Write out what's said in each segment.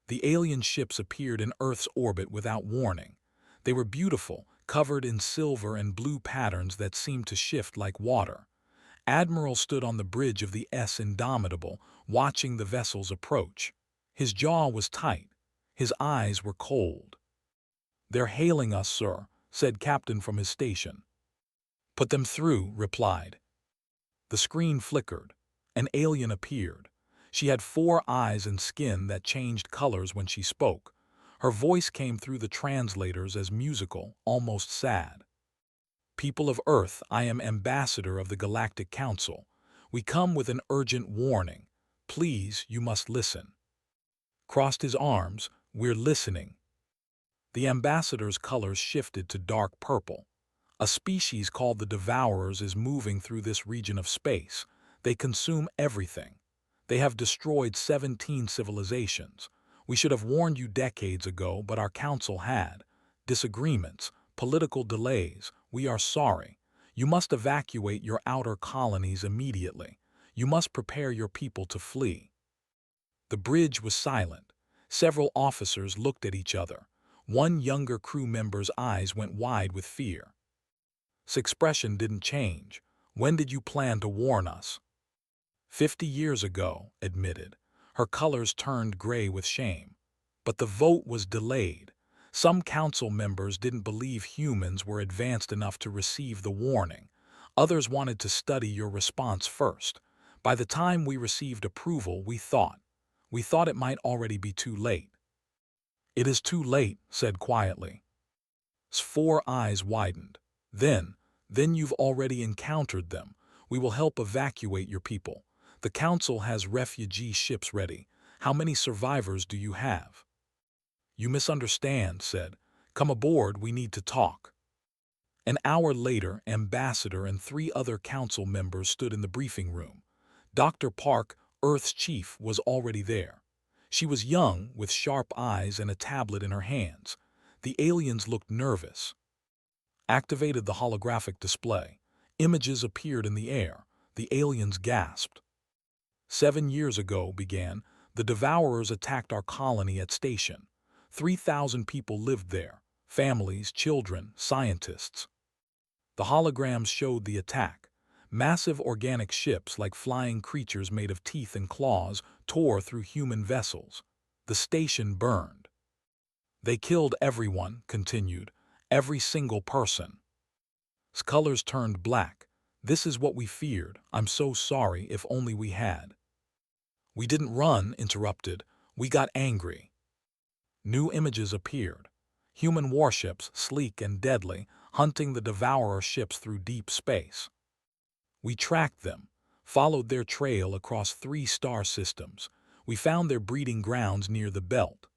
The alien ships appeared in Earth's orbit without warning. They were beautiful, covered in silver and blue patterns that seemed to shift like water. Admiral stood on the bridge of the Indomitable, watching the vessels approach. His jaw was tight. His eyes were cold. "They're hailing us, sir," said Captain from his station. "Put them through," replied. The screen flickered. An alien appeared. She had 4 eyes and skin that changed colors when she spoke. Her voice came through the translators as musical, almost sad. "People of Earth, I am ambassador of the Galactic Council. We come with an urgent warning. Please, you must listen." Crossed his arms, "We're listening." The ambassador's colors shifted to dark purple. "A species called the Devourers is moving through this region of space. They consume everything. They have destroyed 17 civilizations. We should have warned you decades ago, but our council had disagreements, political delays. We are sorry. You must evacuate your outer colonies immediately. You must prepare your people to flee." The bridge was silent. Several officers looked at each other. One younger crew member's eyes went wide with fear. His expression didn't change. "When did you plan to warn us?" 50 years ago, admitted. Her colors turned gray with shame. "But the vote was delayed. Some council members didn't believe humans were advanced enough to receive the warning. Others wanted to study your response first. By the time we received approval, we thought it might already be too late." "It is too late," said quietly. His 4 eyes widened. Then you've already encountered them. We will help evacuate your people. The council has refugee ships ready. How many survivors do you have?" "You misunderstand," said. "Come aboard, we need to talk." An hour later, Ambassador and 3 other council members stood in the briefing room. Dr. Park, Earth's chief, was already there. She was young, with sharp eyes and a tablet in her hands. The aliens looked nervous. Activated the holographic display. Images appeared in the air. The aliens gasped. 7 years ago, began, the Devourers attacked our colony at Station. 3,000 people lived there. Families, children, scientists. The holograms showed the attack. Massive organic ships, like flying creatures made of teeth and claws, tore through human vessels. The station burned. "They killed everyone," continued. "Every single person." His colors turned black. "This is what we feared. I'm so sorry, if only we had." "We didn't run," interrupted. "We got angry." New images appeared. Human warships, sleek and deadly, hunting the Devourer ships through deep space. "We tracked them, followed their trail across 3 star systems. We found their breeding grounds near the belt."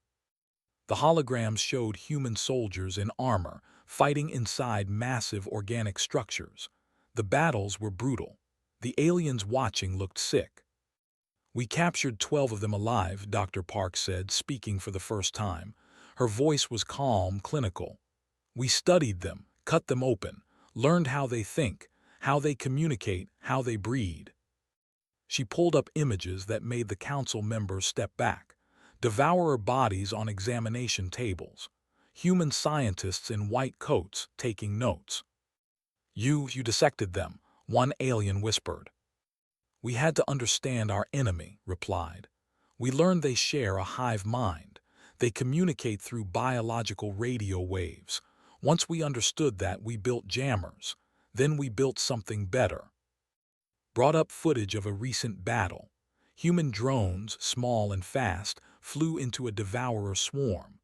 The holograms showed human soldiers in armor, fighting inside massive organic structures. The battles were brutal. The aliens watching looked sick. "We captured 12 of them alive," Dr. Park said, speaking for the first time. Her voice was calm, clinical. "We studied them, cut them open, learned how they think, how they communicate, how they breed." She pulled up images that made the council members step back. Devourer bodies on examination tables. Human scientists in white coats taking notes. You dissected them," one alien whispered. "We had to understand our enemy," replied. "We learned they share a hive mind. They communicate through biological radio waves. Once we understood that, we built jammers. Then we built something better." Brought up footage of a recent battle. Human drones, small and fast, flew into a Devourer swarm.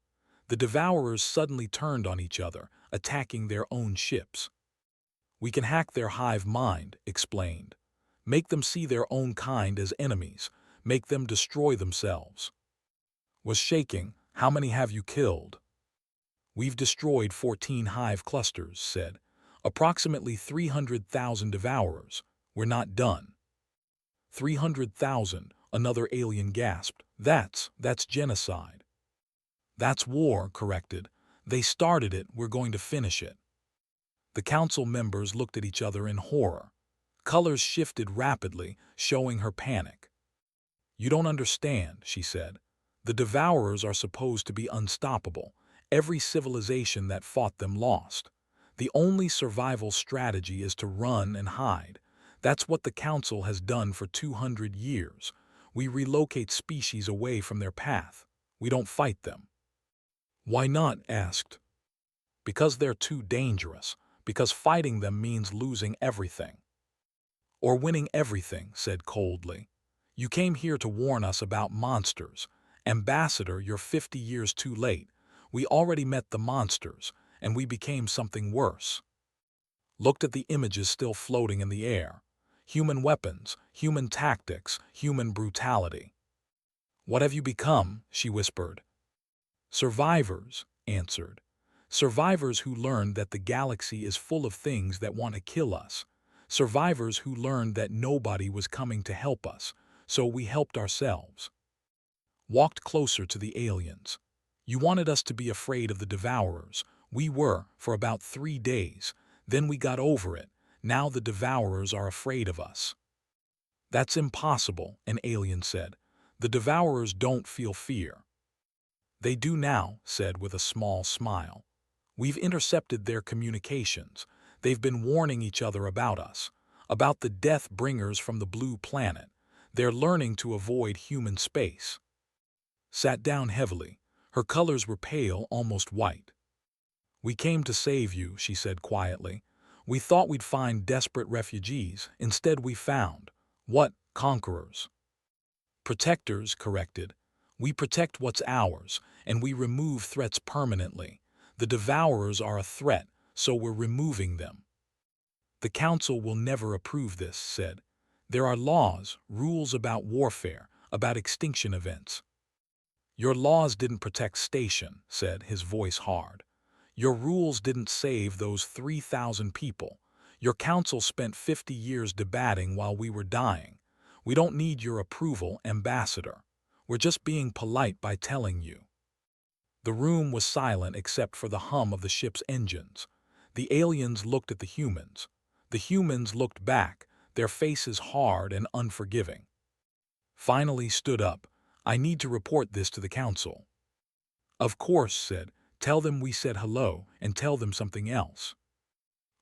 The Devourers suddenly turned on each other, attacking their own ships. "We can hack their hive mind," explained. "Make them see their own kind as enemies. Make them destroy themselves." Was shaking. "How many have you killed?" "We've destroyed 14 hive clusters," said. "Approximately 300,000 Devourers. We're not done." 300,000, another alien gasped. That's genocide." "That's war," corrected. "They started it, we're going to finish it." The council members looked at each other in horror. Colors shifted rapidly, showing her panic. "You don't understand," she said. The Devourers are supposed to be unstoppable. Every civilization that fought them lost. The only survival strategy is to run and hide. That's what the Council has done for 200 years. We relocate species away from their path. We don't fight them. Why not? Asked. Because they're too dangerous. Because fighting them means losing everything. Or winning everything, said coldly. You came here to warn us about monsters. Ambassador, you're 50 years too late. We already met the monsters, and we became something worse. Looked at the images still floating in the air. Human weapons, human tactics, human brutality. What have you become? She whispered. Survivors, answered. Survivors who learned that the galaxy is full of things that want to kill us. Survivors who learned that nobody was coming to help us, so we helped ourselves. Walked closer to the aliens. You wanted us to be afraid of the Devourers. We were, for about 3 days. Then we got over it. Now the Devourers are afraid of us. That's impossible, an alien said. The Devourers don't feel fear. They do now, said with a small smile. We've intercepted their communications. They've been warning each other about us, about the death bringers from the blue planet. They're learning to avoid human space. Sat down heavily. Her colors were pale, almost white. We came to save you, she said quietly. We thought we'd find desperate refugees. Instead we found, what, conquerors? Protectors, corrected. We protect what's ours, and we remove threats permanently. The Devourers are a threat, so we're removing them. The Council will never approve this, said. There are laws, rules about warfare, about extinction events. Your laws didn't protect Station, said, his voice hard. Your rules didn't save those 3,000 people. Your council spent 50 years debating while we were dying. We don't need your approval, Ambassador. We're just being polite by telling you. The room was silent except for the hum of the ship's engines. The aliens looked at the humans. The humans looked back, their faces hard and unforgiving. Finally stood up. I need to report this to the council. Of course, said. Tell them we said hello, and tell them something else.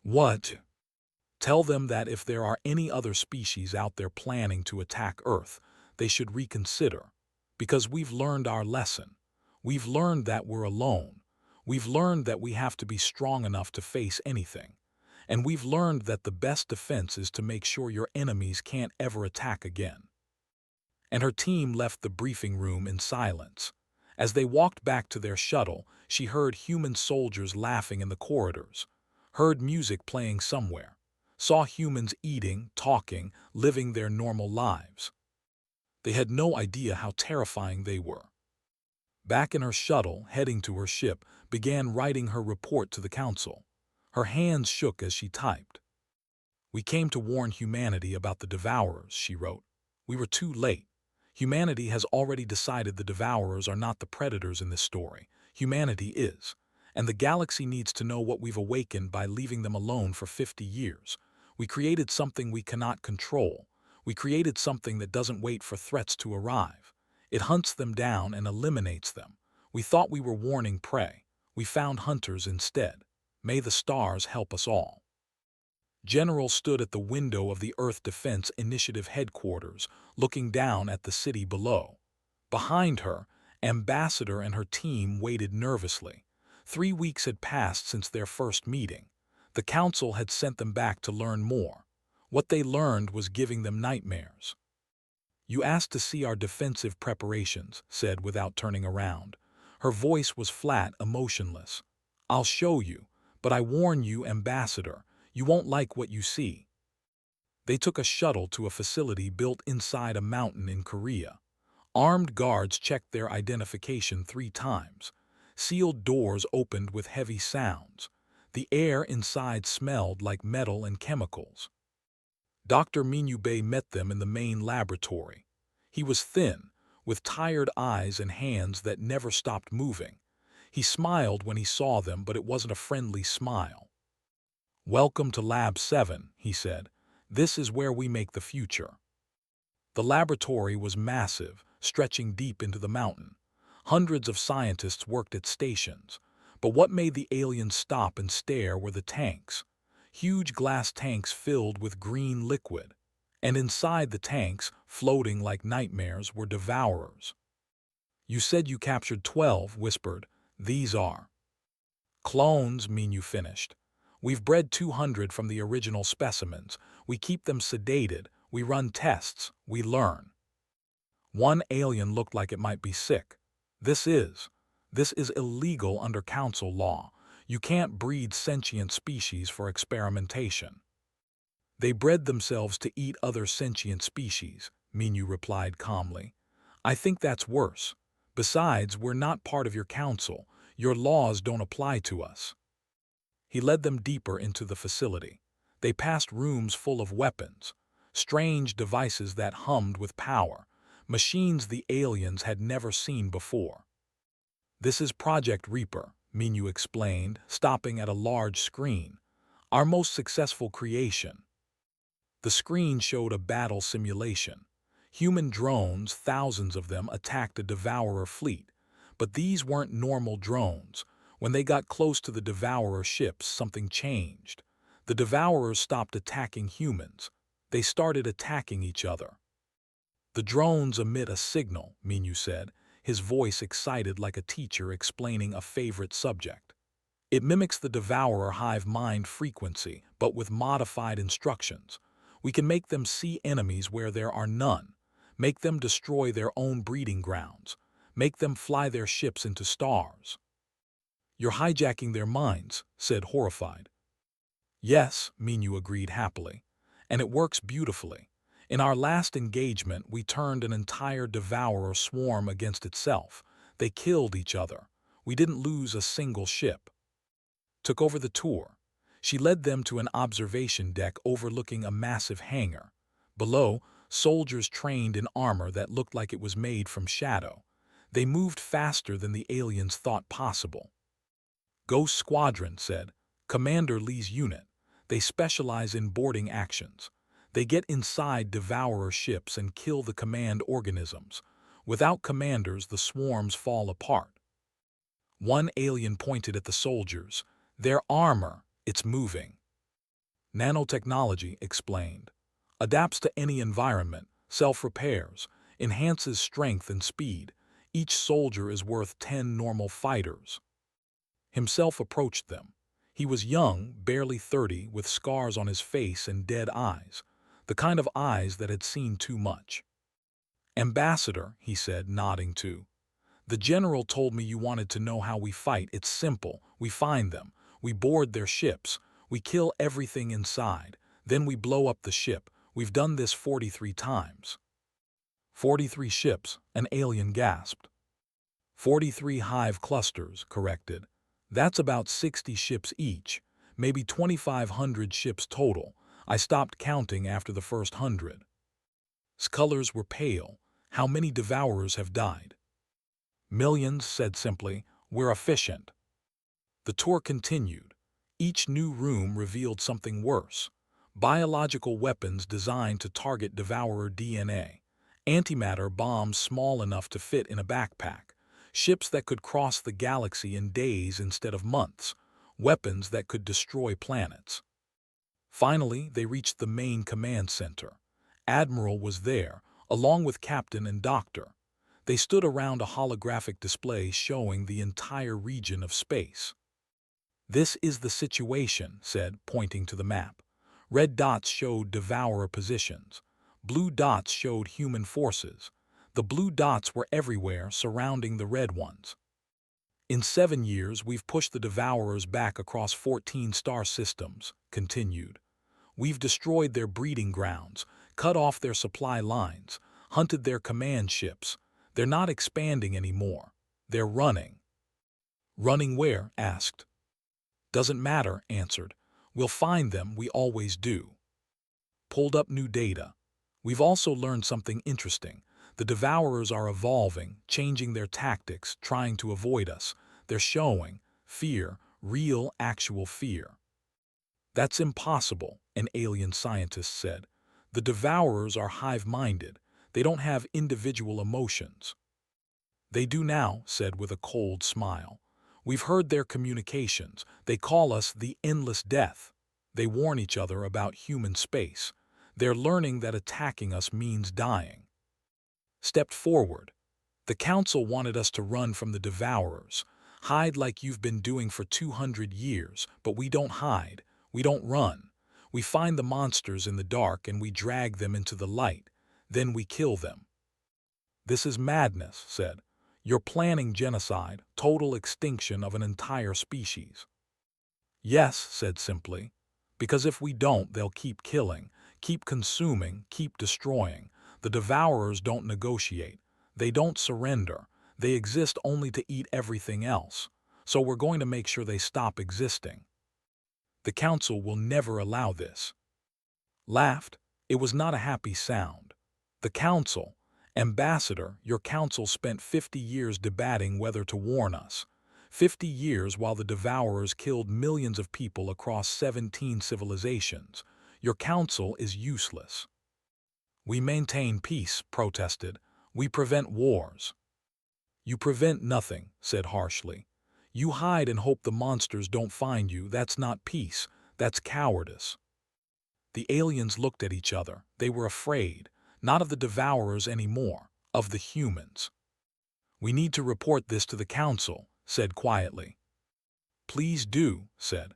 What? Tell them that if there are any other species out there planning to attack Earth, they should reconsider. Because we've learned our lesson. We've learned that we're alone. We've learned that we have to be strong enough to face anything. And we've learned that the best defense is to make sure your enemies can't ever attack again. And her team left the briefing room in silence. As they walked back to their shuttle, she heard human soldiers laughing in the corridors, heard music playing somewhere, saw humans eating, talking, living their normal lives. They had no idea how terrifying they were. Back in her shuttle, heading to her ship, began writing her report to the council. Her hands shook as she typed. We came to warn humanity about the Devourers, she wrote. We were too late. Humanity has already decided the Devourers are not the predators in this story. Humanity is. And the galaxy needs to know what we've awakened by leaving them alone for 50 years. We created something we cannot control. We created something that doesn't wait for threats to arrive. It hunts them down and eliminates them. We thought we were warning prey. We found hunters instead. May the stars help us all. General stood at the window of the Earth Defense Initiative headquarters, looking down at the city below. Behind her, Ambassador and her team waited nervously. 3 weeks had passed since their first meeting. The council had sent them back to learn more. What they learned was giving them nightmares. You asked to see our defensive preparations, said without turning around. Her voice was flat, emotionless. I'll show you, but I warn you, Ambassador, you won't like what you see. They took a shuttle to a facility built inside a mountain in Korea. Armed guards checked their identification 3 times. Sealed doors opened with heavy sounds. The air inside smelled like metal and chemicals. Dr. Minubei met them in the main laboratory. He was thin, with tired eyes and hands that never stopped moving. He smiled when he saw them, but it wasn't a friendly smile. Welcome to Lab 7, he said. This is where we make the future. The laboratory was massive, stretching deep into the mountain. Hundreds of scientists worked at stations. But what made the aliens stop and stare were the tanks. Huge glass tanks filled with green liquid. And inside the tanks, floating like nightmares, were devourers. "You said you captured 12, whispered. "These are clones," Minu finished. "We've bred 200 from the original specimens. We keep them sedated, we run tests, we learn." One alien looked like it might be sick. This is illegal under council law. You can't breed sentient species for experimentation." "They bred themselves to eat other sentient species," Minu replied calmly. "I think that's worse. Besides, we're not part of your council. Your laws don't apply to us." He led them deeper into the facility. They passed rooms full of weapons, strange devices that hummed with power, machines the aliens had never seen before. "This is Project Reaper," Minu explained, stopping at a large screen. "Our most successful creation." The screen showed a battle simulation. Human drones, thousands of them, attacked a Devourer fleet. But these weren't normal drones. When they got close to the Devourer ships, something changed. The Devourers stopped attacking humans. They started attacking each other. "The drones emit a signal," Minu said, his voice excited like a teacher explaining a favorite subject. "It mimics the Devourer hive mind frequency, but with modified instructions. We can make them see enemies where there are none, make them destroy their own breeding grounds, make them fly their ships into stars." "You're hijacking their minds," said horrified. "Yes," Minu agreed happily, "and it works beautifully. In our last engagement, we turned an entire Devourer swarm against itself. They killed each other. We didn't lose a single ship." Took over the tour. She led them to an observation deck overlooking a massive hangar. Below, soldiers trained in armor that looked like it was made from shadow. They moved faster than the aliens thought possible. "Ghost Squadron," said Commander Lee's unit. "They specialize in boarding actions. They get inside Devourer ships and kill the command organisms. Without commanders, the swarms fall apart." One alien pointed at the soldiers. "Their armor, it's moving." "Nanotechnology," explained. "Adapts to any environment, self-repairs, enhances strength and speed. Each soldier is worth 10 normal fighters." Himself approached them. He was young, barely 30, with scars on his face and dead eyes, the kind of eyes that had seen too much. "Ambassador," he said, nodding to. "The general told me you wanted to know how we fight. It's simple. We find them. We board their ships. We kill everything inside. Then we blow up the ship. We've done this 43 times." 43 ships, an alien gasped. 43 hive clusters, corrected. "That's about 60 ships each, maybe 2,500 ships total. I stopped counting after the first 100. Colors were pale. "How many Devourers have died?" "Millions," said simply. "We're efficient." The tour continued. Each new room revealed something worse. Biological weapons designed to target Devourer DNA. Antimatter bombs small enough to fit in a backpack. Ships that could cross the galaxy in days instead of months. Weapons that could destroy planets. Finally, they reached the main command center. Admiral was there, along with Captain and Doctor. They stood around a holographic display showing the entire region of space. "This is the situation," said, pointing to the map. Red dots showed Devourer positions. Blue dots showed human forces. The blue dots were everywhere, surrounding the red ones. "In 7 years, we've pushed the Devourers back across 14 star systems," continued. "We've destroyed their breeding grounds, cut off their supply lines, hunted their command ships. They're not expanding anymore. They're running." "Running where?" asked. "Doesn't matter," answered. "We'll find them, we always do." Pulled up new data. "We've also learned something interesting. The Devourers are evolving, changing their tactics, trying to avoid us. They're showing fear, real, actual fear." "That's impossible," an alien scientist said. "The Devourers are hive-minded. They don't have individual emotions." They do now, said with a cold smile. We've heard their communications. They call us the Endless Death. They warn each other about human space. They're learning that attacking us means dying. Stepped forward. The council wanted us to run from the devourers. Hide like you've been doing for 200 years, but we don't hide. We don't run. We find the monsters in the dark and we drag them into the light. Then we kill them. This is madness, said. You're planning genocide, total extinction of an entire species. Yes, said simply, because if we don't, they'll keep killing, keep consuming, keep destroying. The devourers don't negotiate. They don't surrender. They exist only to eat everything else. So we're going to make sure they stop existing. The council will never allow this. Laughed. It was not a happy sound. The council, Ambassador, your council spent 50 years debating whether to warn us. 50 years while the devourers killed millions of people across 17 civilizations. Your council is useless. We maintain peace, protested. We prevent wars. You prevent nothing, said harshly. You hide and hope the monsters don't find you. That's not peace. That's cowardice. The aliens looked at each other. They were afraid. Not of the devourers anymore, of the humans. We need to report this to the council, said quietly. Please do, said.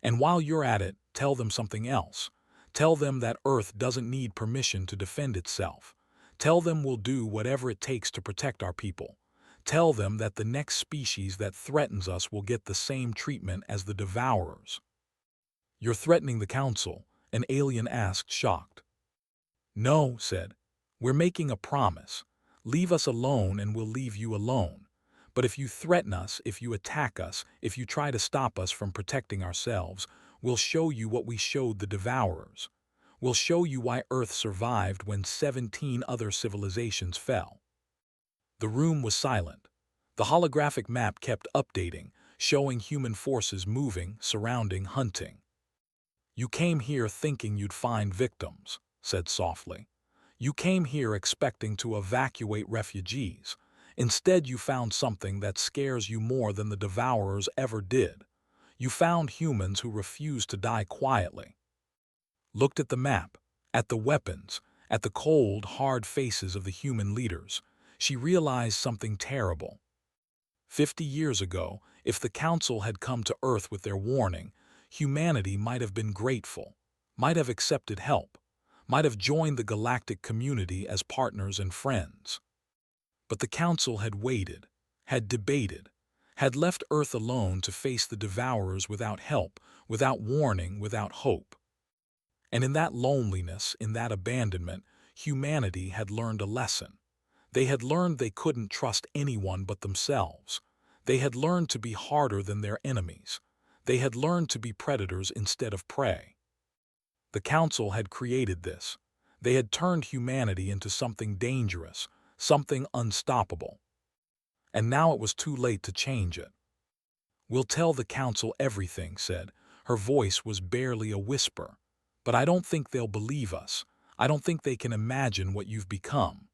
And while you're at it, tell them something else. Tell them that Earth doesn't need permission to defend itself. Tell them we'll do whatever it takes to protect our people. Tell them that the next species that threatens us will get the same treatment as the devourers. You're threatening the council, an alien asked, shocked. No, said. We're making a promise. Leave us alone and we'll leave you alone. But if you threaten us, if you attack us, if you try to stop us from protecting ourselves, we'll show you what we showed the devourers. We'll show you why Earth survived when 17 other civilizations fell. The room was silent. The holographic map kept updating, showing human forces moving, surrounding, hunting. You came here thinking you'd find victims, said softly. You came here expecting to evacuate refugees. Instead, you found something that scares you more than the devourers ever did. You found humans who refused to die quietly. Looked at the map, at the weapons, at the cold, hard faces of the human leaders. She realized something terrible. 50 years ago, if the Council had come to Earth with their warning, humanity might have been grateful, might have accepted help, might have joined the galactic community as partners and friends. But the Council had waited, had debated, had left Earth alone to face the devourers without help, without warning, without hope. And in that loneliness, in that abandonment, humanity had learned a lesson. They had learned they couldn't trust anyone but themselves. They had learned to be harder than their enemies. They had learned to be predators instead of prey. The Council had created this. They had turned humanity into something dangerous, something unstoppable. And now it was too late to change it. We'll tell the Council everything, said. Her voice was barely a whisper. But I don't think they'll believe us. I don't think they can imagine what you've become.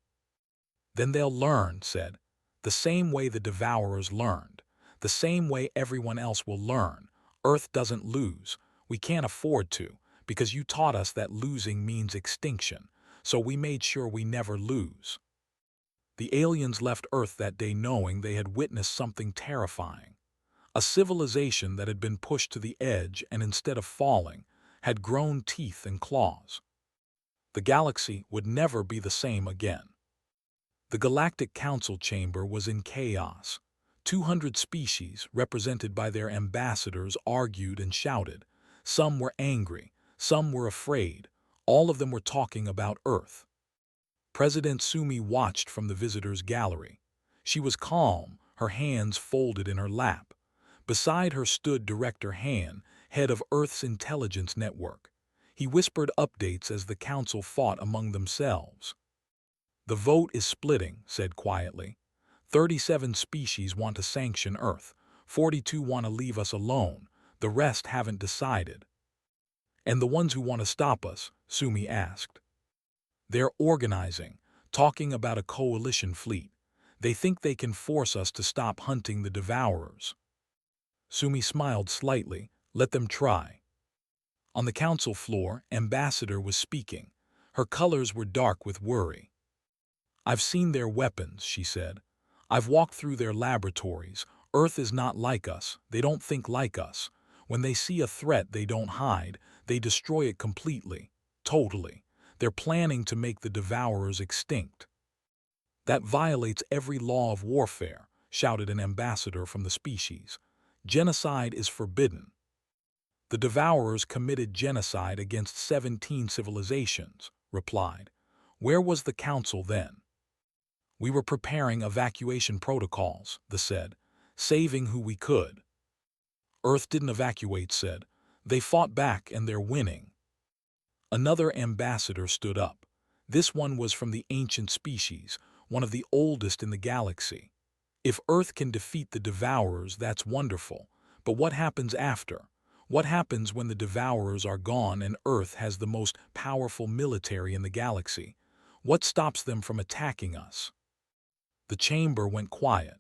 Then they'll learn, said. The same way the devourers learned. The same way everyone else will learn. Earth doesn't lose. We can't afford to, because you taught us that losing means extinction. So we made sure we never lose. The aliens left Earth that day knowing they had witnessed something terrifying. A civilization that had been pushed to the edge and instead of falling, had grown teeth and claws. The galaxy would never be the same again. The Galactic Council chamber was in chaos. 200 species, represented by their ambassadors, argued and shouted. Some were angry, some were afraid. All of them were talking about Earth. President Sumi watched from the visitors' gallery. She was calm, her hands folded in her lap. Beside her stood Director Han, head of Earth's intelligence network. He whispered updates as the Council fought among themselves. The vote is splitting, said quietly. 37 species want to sanction Earth. 42 want to leave us alone. The rest haven't decided. And the ones who want to stop us, Sumi asked. They're organizing, talking about a coalition fleet. They think they can force us to stop hunting the Devourers. Sumi smiled slightly. Let them try. On the council floor, Ambassador was speaking. Her colors were dark with worry. I've seen their weapons, she said. I've walked through their laboratories. Earth is not like us. They don't think like us. When they see a threat, they don't hide. They destroy it completely. Totally. They're planning to make the Devourers extinct. That violates every law of warfare, shouted an ambassador from the species. Genocide is forbidden. The Devourers committed genocide against 17 civilizations, replied. Where was the council then? We were preparing evacuation protocols, they said, saving who we could. Earth didn't evacuate, said. They fought back and they're winning. Another ambassador stood up. This one was from the ancient species, one of the oldest in the galaxy. If Earth can defeat the Devourers, that's wonderful. But what happens after? What happens when the Devourers are gone and Earth has the most powerful military in the galaxy? What stops them from attacking us? The chamber went quiet.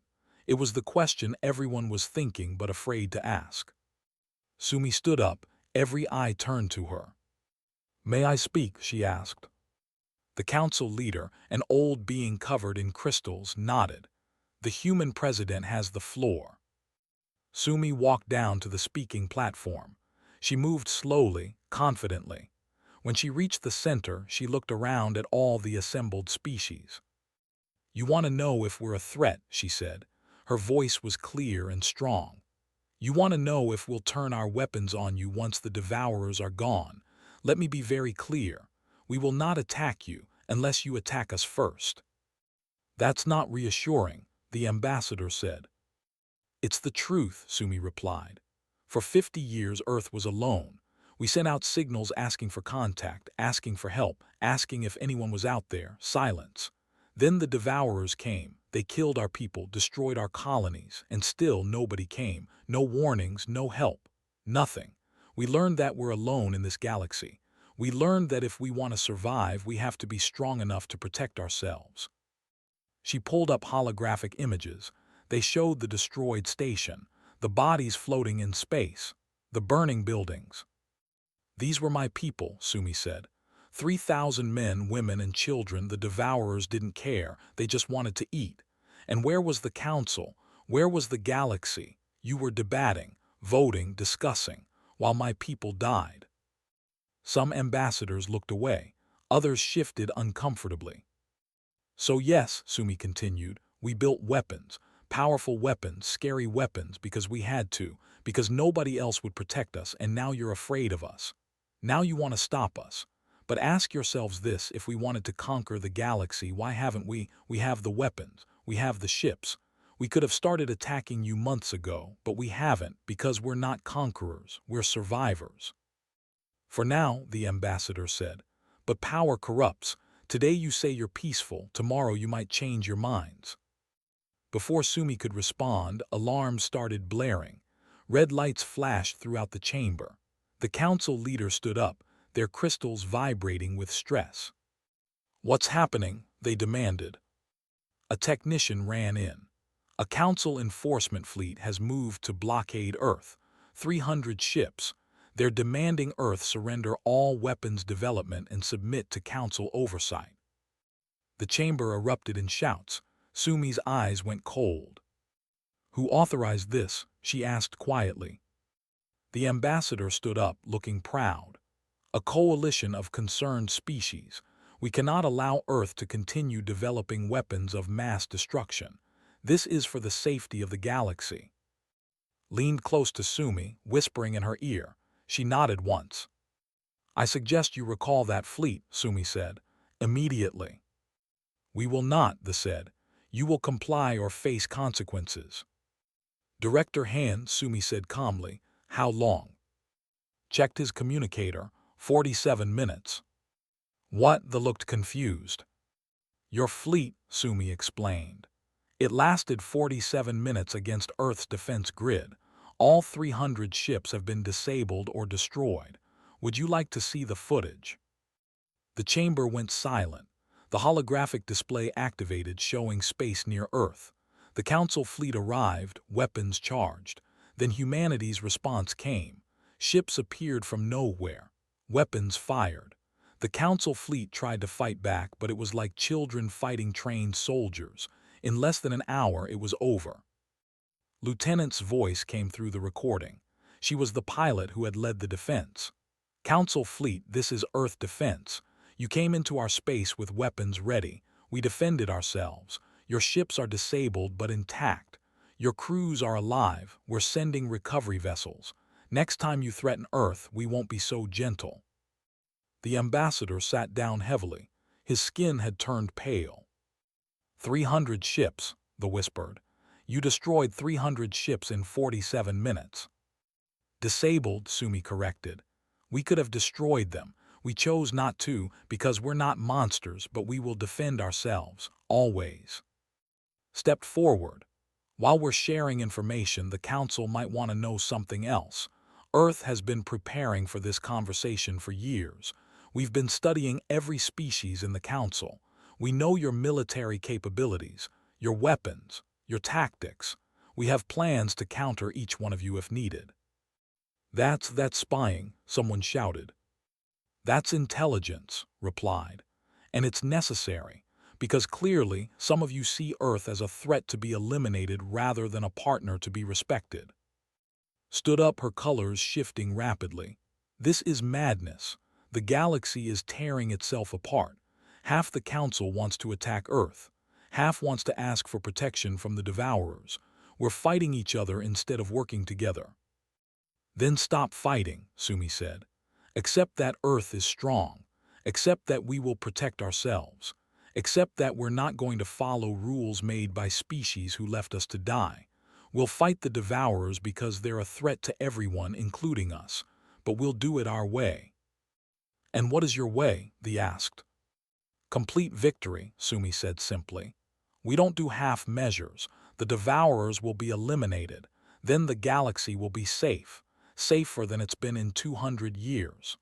It was the question everyone was thinking but afraid to ask. Sumi stood up, every eye turned to her. May I speak? She asked. The council leader, an old being covered in crystals, nodded. The human president has the floor. Sumi walked down to the speaking platform. She moved slowly, confidently. When she reached the center, she looked around at all the assembled species. You want to know if we're a threat, she said. Her voice was clear and strong. You want to know if we'll turn our weapons on you once the Devourers are gone. Let me be very clear. We will not attack you unless you attack us first. That's not reassuring, the ambassador said. It's the truth, Sumi replied. For 50 years Earth was alone. We sent out signals asking for contact, asking for help, asking if anyone was out there. Silence. Then the Devourers came. They killed our people, destroyed our colonies, and still nobody came. No warnings, no help. Nothing. We learned that we're alone in this galaxy. We learned that if we want to survive, we have to be strong enough to protect ourselves. She pulled up holographic images. They showed the destroyed station, the bodies floating in space, the burning buildings. These were my people, Sumi said. 3,000 men, women, and children. The Devourers didn't care. They just wanted to eat. And where was the council? Where was the galaxy? You were debating, voting, discussing, while my people died. Some ambassadors looked away. Others shifted uncomfortably. So yes, Sumi continued, we built weapons, powerful weapons, scary weapons, because we had to, because nobody else would protect us, and now you're afraid of us. Now you want to stop us. But ask yourselves this, if we wanted to conquer the galaxy, why haven't we? We have the weapons, we have the ships. We could have started attacking you months ago, but we haven't, because we're not conquerors, we're survivors. For now, the ambassador said, but power corrupts. Today you say you're peaceful, tomorrow you might change your minds. Before Sumi could respond, alarms started blaring. Red lights flashed throughout the chamber. The council leader stood up, their crystals vibrating with stress. What's happening? They demanded. A technician ran in. A council enforcement fleet has moved to blockade Earth. 300 ships. They're demanding Earth surrender all weapons development and submit to council oversight. The chamber erupted in shouts. Sumi's eyes went cold. Who authorized this? She asked quietly. The ambassador stood up, looking proud. A coalition of concerned species. We cannot allow Earth to continue developing weapons of mass destruction. This is for the safety of the galaxy. Leaned close to Sumi, whispering in her ear. She nodded once. I suggest you recall that fleet, Sumi said. Immediately. We will not, they said. You will comply or face consequences. Director Han, Sumi said calmly. How long? Checked his communicator. 47 minutes. What? They looked confused. Your fleet, Sumi explained. It lasted 47 minutes against Earth's defense grid. All 300 ships have been disabled or destroyed. Would you like to see the footage? The chamber went silent. The holographic display activated, showing space near Earth. The Council fleet arrived, weapons charged. Then humanity's response came. Ships appeared from nowhere. Weapons fired. The Council fleet tried to fight back, but it was like children fighting trained soldiers. In less than an hour, it was over. Lieutenant's voice came through the recording. She was the pilot who had led the defense. Council fleet, this is Earth defense. You came into our space with weapons ready. We defended ourselves. Your ships are disabled but intact. Your crews are alive. We're sending recovery vessels. Next time you threaten Earth, we won't be so gentle. The ambassador sat down heavily. His skin had turned pale. 300 ships, the whispered. You destroyed 300 ships in 47 minutes. Disabled, Sumi corrected. We could have destroyed them. We chose not to because we're not monsters, but we will defend ourselves, always. Stepped forward. While we're sharing information, the Council might want to know something else. Earth has been preparing for this conversation for years. We've been studying every species in the Council. We know your military capabilities, your weapons, your tactics. We have plans to counter each one of you if needed. That's spying, someone shouted. That's intelligence, replied. And it's necessary, because clearly some of you see Earth as a threat to be eliminated rather than a partner to be respected. Stood up, her colors shifting rapidly. This is madness. The galaxy is tearing itself apart. Half the Council wants to attack Earth. Half wants to ask for protection from the Devourers. We're fighting each other instead of working together. Then stop fighting, Sumi said. Accept that Earth is strong. Accept that we will protect ourselves. Accept that we're not going to follow rules made by species who left us to die. We'll fight the Devourers because they're a threat to everyone, including us. But we'll do it our way. And what is your way? They asked. Complete victory, Sumi said simply. We don't do half measures. The Devourers will be eliminated. Then the galaxy will be safe. Safer than it's been in 200 years.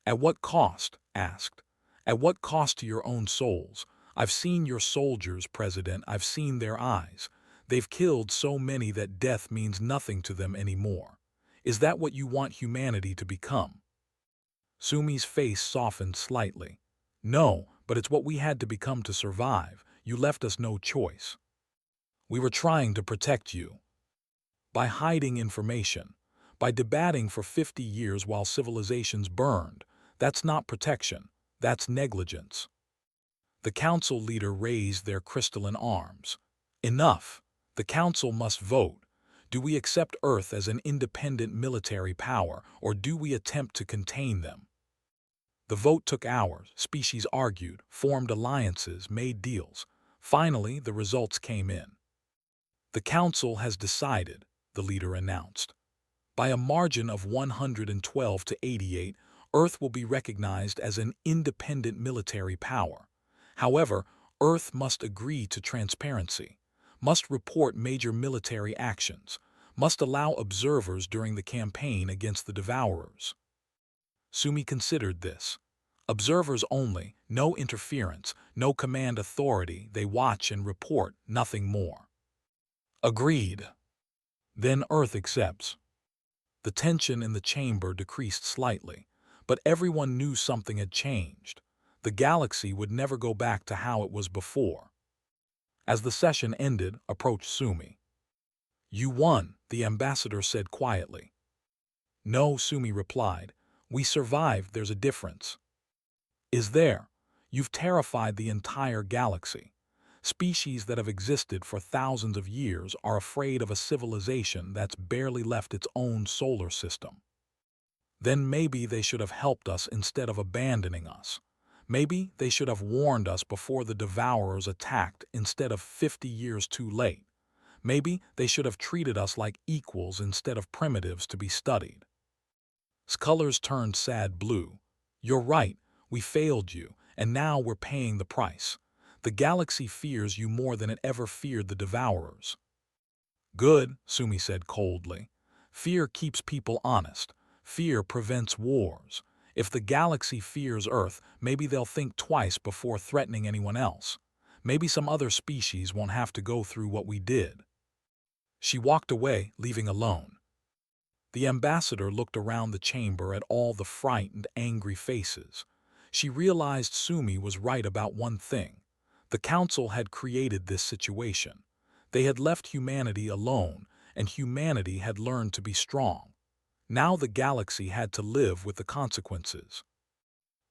At what cost? Asked. At what cost to your own souls? I've seen your soldiers, President. I've seen their eyes. They've killed so many that death means nothing to them anymore. Is that what you want humanity to become? Sumi's face softened slightly. No, but it's what we had to become to survive. You left us no choice. We were trying to protect you. By hiding information. By debating for 50 years while civilizations burned. That's not protection. That's negligence. The Council leader raised their crystalline arms. Enough. The Council must vote. Do we accept Earth as an independent military power, or do we attempt to contain them? The vote took hours. Species argued, formed alliances, made deals. Finally, the results came in. The Council has decided, the leader announced. By a margin of 112 to 88, Earth will be recognized as an independent military power. However, Earth must agree to transparency, must report major military actions, must allow observers during the campaign against the Devourers. Sumi considered this. Observers only, no interference, no command authority, they watch and report, nothing more. Agreed. Then Earth accepts. The tension in the chamber decreased slightly, but everyone knew something had changed. The galaxy would never go back to how it was before. As the session ended, approached Sumi. You won, the ambassador said quietly. No, Sumi replied. We survived, there's a difference. Is there? You've terrified the entire galaxy. Species that have existed for thousands of years are afraid of a civilization that's barely left its own solar system. Then maybe they should have helped us instead of abandoning us. Maybe they should have warned us before the Devourers attacked instead of 50 years too late. Maybe they should have treated us like equals instead of primitives to be studied. Colors turned sad blue. You're right, we failed you, and now we're paying the price. The galaxy fears you more than it ever feared the Devourers. Good, Sumi said coldly. Fear keeps people honest. Fear prevents wars. If the galaxy fears Earth, maybe they'll think twice before threatening anyone else. Maybe some other species won't have to go through what we did." She walked away, leaving alone. The ambassador looked around the chamber at all the frightened, angry faces. She realized Sumi was right about one thing. The Council had created this situation. They had left humanity alone, and humanity had learned to be strong. Now the galaxy had to live with the consequences.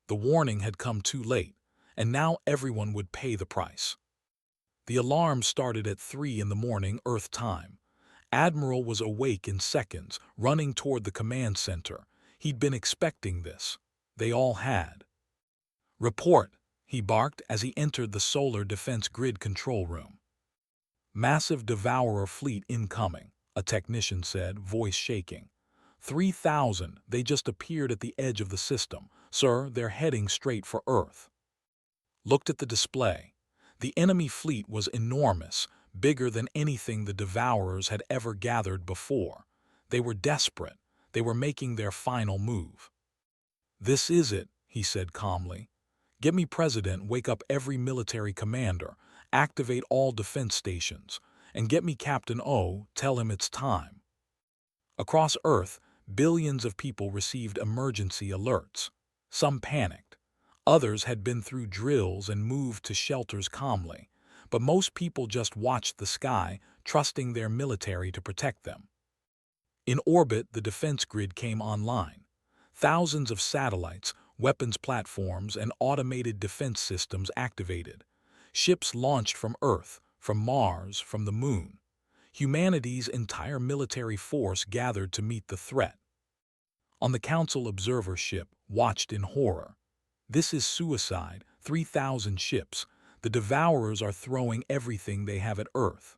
The warning had come too late, and now everyone would pay the price. The alarm started at 3 in the morning Earth time. Admiral was awake in seconds, running toward the command center. He'd been expecting this. They all had. "Report," he barked as he entered the solar defense grid control room. "Massive Devourer fleet incoming," a technician said, voice shaking. 3,000, they just appeared at the edge of the system. "Sir, they're heading straight for Earth." Looked at the display. The enemy fleet was enormous, bigger than anything the Devourers had ever gathered before. They were desperate. They were making their final move. "This is it," he said calmly. "Get me President, wake up every military commander, activate all defense stations, and get me Captain O, tell him it's time." Across Earth, billions of people received emergency alerts. Some panicked. Others had been through drills and moved to shelters calmly. But most people just watched the sky, trusting their military to protect them. In orbit, the defense grid came online. Thousands of satellites, weapons platforms, and automated defense systems activated. Ships launched from Earth, from Mars, from the Moon. Humanity's entire military force gathered to meet the threat. On the Council observer ship, watched in horror. "This is suicide, 3,000 ships. The Devourers are throwing everything they have at Earth."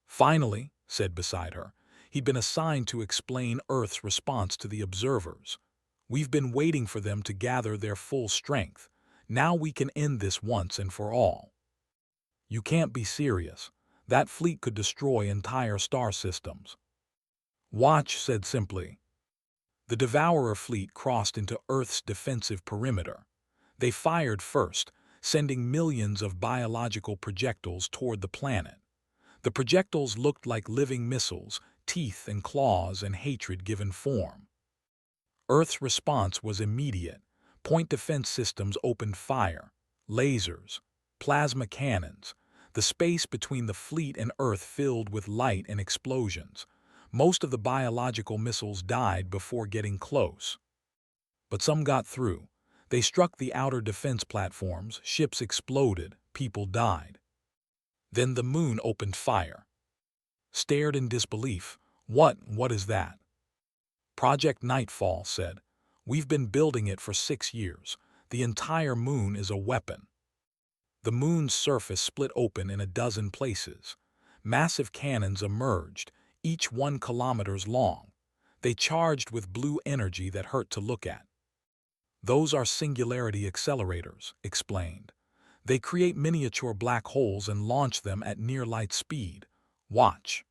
"Finally," said beside her, he'd been assigned to explain Earth's response to the observers. "We've been waiting for them to gather their full strength. Now we can end this once and for all." "You can't be serious. That fleet could destroy entire star systems." "Watch," said simply. The Devourer fleet crossed into Earth's defensive perimeter. They fired first, sending millions of biological projectiles toward the planet. The projectiles looked like living missiles, teeth and claws and hatred given form. Earth's response was immediate. Point defense systems opened fire. Lasers, plasma cannons. The space between the fleet and Earth filled with light and explosions. Most of the biological missiles died before getting close. But some got through. They struck the outer defense platforms, ships exploded, people died. Then the Moon opened fire. Stared in disbelief. What is that?" "Project Nightfall," said. "We've been building it for 6 years. The entire Moon is a weapon." The Moon's surface split open in a dozen places. Massive cannons emerged, each 1 kilometer long. They charged with blue energy that hurt to look at. "Those are singularity accelerators," explained. "They create miniature black holes and launch them at near-light speed. Watch."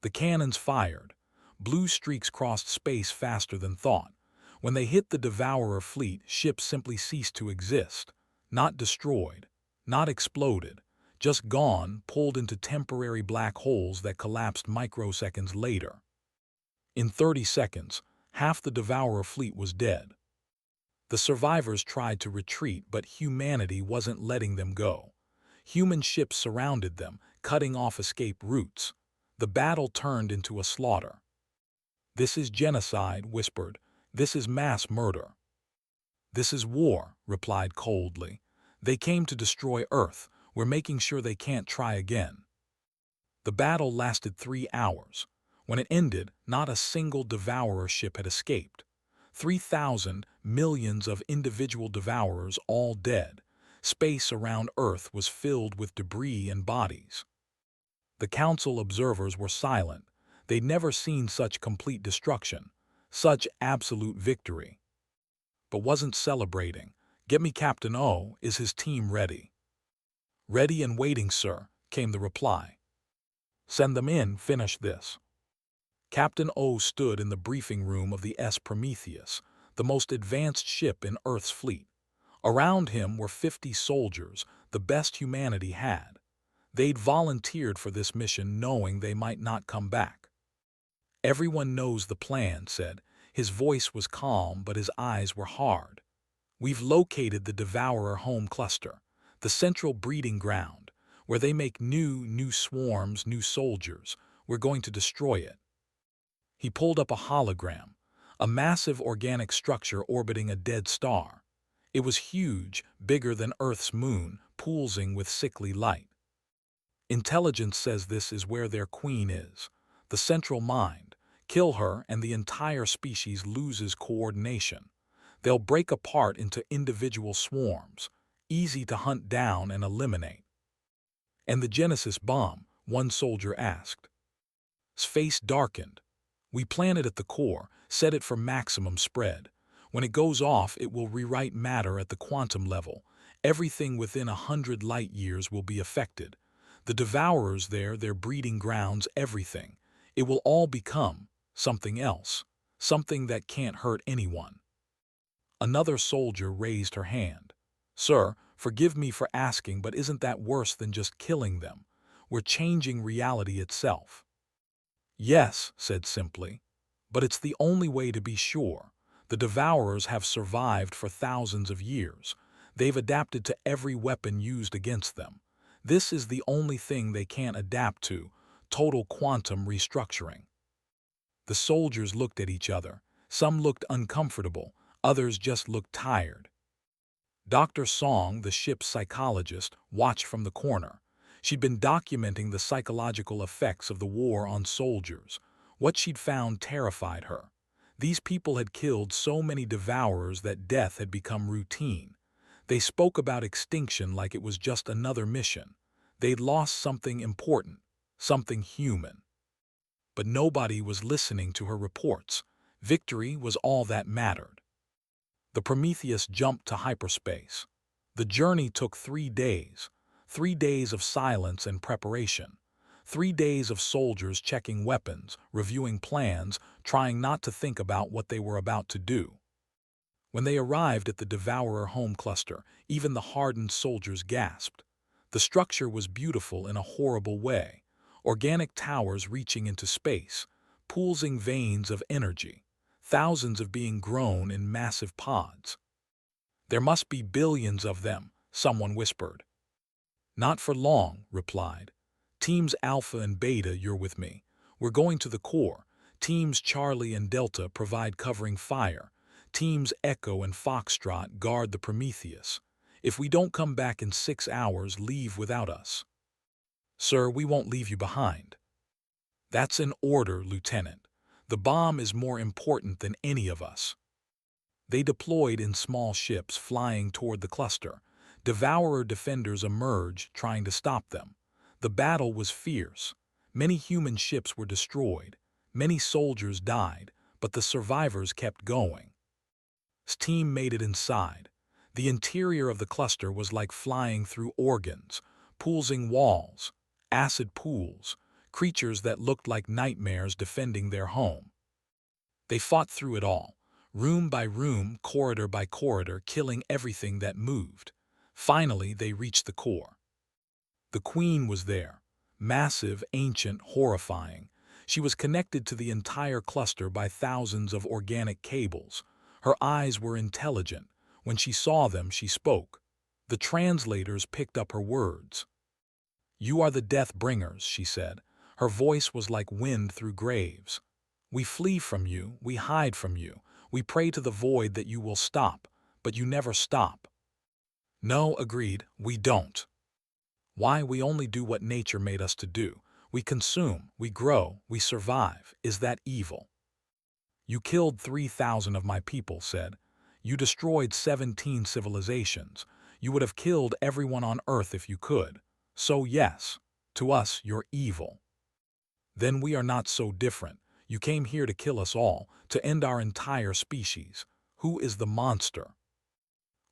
The cannons fired. Blue streaks crossed space faster than thought. When they hit the Devourer fleet, ships simply ceased to exist. Not destroyed, not exploded, just gone, pulled into temporary black holes that collapsed microseconds later. In 30 seconds, half the Devourer fleet was dead. The survivors tried to retreat, but humanity wasn't letting them go. Human ships surrounded them, cutting off escape routes. The battle turned into a slaughter. "This is genocide," whispered. "This is mass murder." "This is war," replied coldly. "They came to destroy Earth. We're making sure they can't try again." The battle lasted 3 hours. When it ended, not a single Devourer ship had escaped. 3,000, millions of individual Devourers all dead. Space around Earth was filled with debris and bodies. The Council observers were silent. They'd never seen such complete destruction, such absolute victory. But wasn't celebrating. "Get me Captain O, is his team ready?" "Ready and waiting, sir," came the reply. "Send them in, finish this." Captain O stood in the briefing room of the S. Prometheus. the most advanced ship in Earth's fleet. Around him were 50 soldiers, the best humanity had. They'd volunteered for this mission knowing they might not come back. "Everyone knows the plan," said. His voice was calm, but his eyes were hard. "We've located the Devourer home cluster, the central breeding ground, where they make new swarms, new soldiers. We're going to destroy it." He pulled up a hologram, a massive organic structure orbiting a dead star. It was huge, bigger than Earth's moon, pulsing with sickly light. "Intelligence says this is where their queen is, the central mind. Kill her and the entire species loses coordination. They'll break apart into individual swarms, easy to hunt down and eliminate." "And the Genesis bomb?" one soldier asked. His face darkened. "We plant it at the core, set it for maximum spread. When it goes off, it will rewrite matter at the quantum level. Everything within 100 light years will be affected. The Devourers there, their breeding grounds, everything. It will all become something else, something that can't hurt anyone." Another soldier raised her hand. "Sir, forgive me for asking, but isn't that worse than just killing them? We're changing reality itself." "Yes," said simply, "but it's the only way to be sure. The Devourers have survived for thousands of years. They've adapted to every weapon used against them. This is the only thing they can't adapt to, total quantum restructuring." The soldiers looked at each other. Some looked uncomfortable, others just looked tired. Dr. Song, the ship's psychologist, watched from the corner. She'd been documenting the psychological effects of the war on soldiers. What she'd found terrified her. These people had killed so many Devourers that death had become routine. They spoke about extinction like it was just another mission. They'd lost something important, something human. But nobody was listening to her reports. Victory was all that mattered. The Prometheus jumped to hyperspace. The journey took 3 days. 3 days of silence and preparation. 3 days of soldiers checking weapons, reviewing plans, trying not to think about what they were about to do. When they arrived at the Devourer home cluster, even the hardened soldiers gasped. The structure was beautiful in a horrible way. Organic towers reaching into space, pulsing veins of energy, thousands of being grown in massive pods. "There must be billions of them," someone whispered. "Not for long," replied. "Teams Alpha and Beta, you're with me. We're going to the core. Teams Charlie and Delta provide covering fire. Teams Echo and Foxtrot guard the Prometheus. If we don't come back in 6 hours, leave without us." "Sir, we won't leave you behind." "That's an order, Lieutenant. The bomb is more important than any of us." They deployed in small ships, flying toward the cluster. Devourer defenders emerged, trying to stop them. The battle was fierce. Many human ships were destroyed. Many soldiers died, but the survivors kept going. His team made it inside. The interior of the cluster was like flying through organs, pulsing walls, acid pools, creatures that looked like nightmares defending their home. They fought through it all, room by room, corridor by corridor, killing everything that moved. Finally, they reached the core. The Queen was there, massive, ancient, horrifying. She was connected to the entire cluster by thousands of organic cables. Her eyes were intelligent. When she saw them, she spoke. The translators picked up her words. "You are the death bringers," she said. Her voice was like wind through graves. "We flee from you, we hide from you. We pray to the void that you will stop, but you never stop." "No," agreed, "we don't. Why, we only do what nature made us to do. We consume, we grow, we survive. Is that evil?" "You killed 3,000 of my people," said. "You destroyed 17 civilizations. You would have killed everyone on Earth if you could. So yes, to us you're evil. Then we are not so different. You came here to kill us all, to end our entire species. Who is the monster?"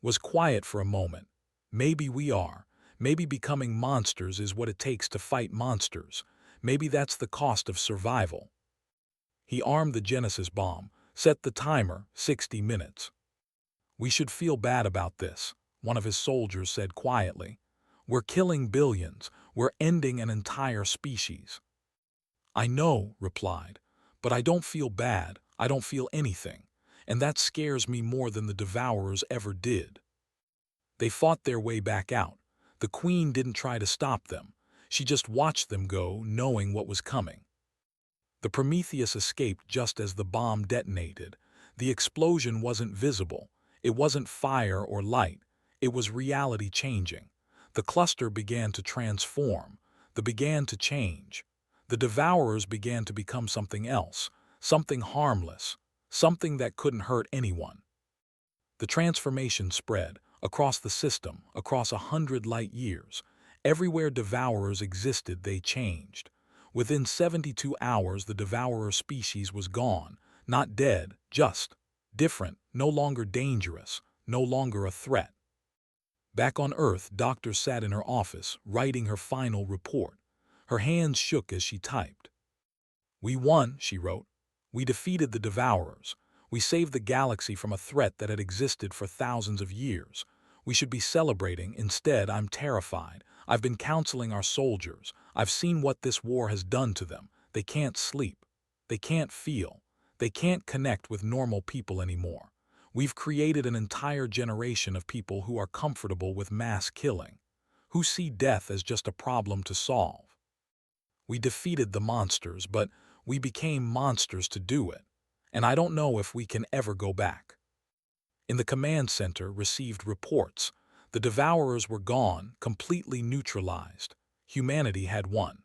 Was quiet for a moment. Maybe we are. Maybe becoming monsters is what it takes to fight monsters. Maybe that's the cost of survival. He armed the Genesis bomb, Set the timer, 60 minutes. We should feel bad about this, one of his soldiers said quietly. We're killing billions. We're ending an entire species. I know, replied, but I don't feel bad. I don't feel anything. And that scares me more than the Devourers ever did. They fought their way back out. The Queen didn't try to stop them. She just watched them go, knowing what was coming. The Prometheus escaped just as the bomb detonated. The explosion wasn't visible. It wasn't fire or light. It was reality changing. The cluster began to transform. They began to change. The Devourers began to become something else, something harmless, something that couldn't hurt anyone. The transformation spread across the system, across 100 light years. Everywhere Devourers existed, they changed. Within 72 hours, the Devourer species was gone, not dead, just different, no longer dangerous, no longer a threat. Back on Earth, Doctor sat in her office, writing her final report. Her hands shook as she typed. We won, she wrote. We defeated the Devourers. We saved the galaxy from a threat that had existed for thousands of years. We should be celebrating. Instead, I'm terrified. I've been counseling our soldiers. I've seen what this war has done to them. They can't sleep. They can't feel. They can't connect with normal people anymore. We've created an entire generation of people who are comfortable with mass killing, who see death as just a problem to solve. We defeated the monsters, but we became monsters to do it, and I don't know if we can ever go back. In the command center, received reports. The Devourers were gone, completely neutralized. Humanity had won.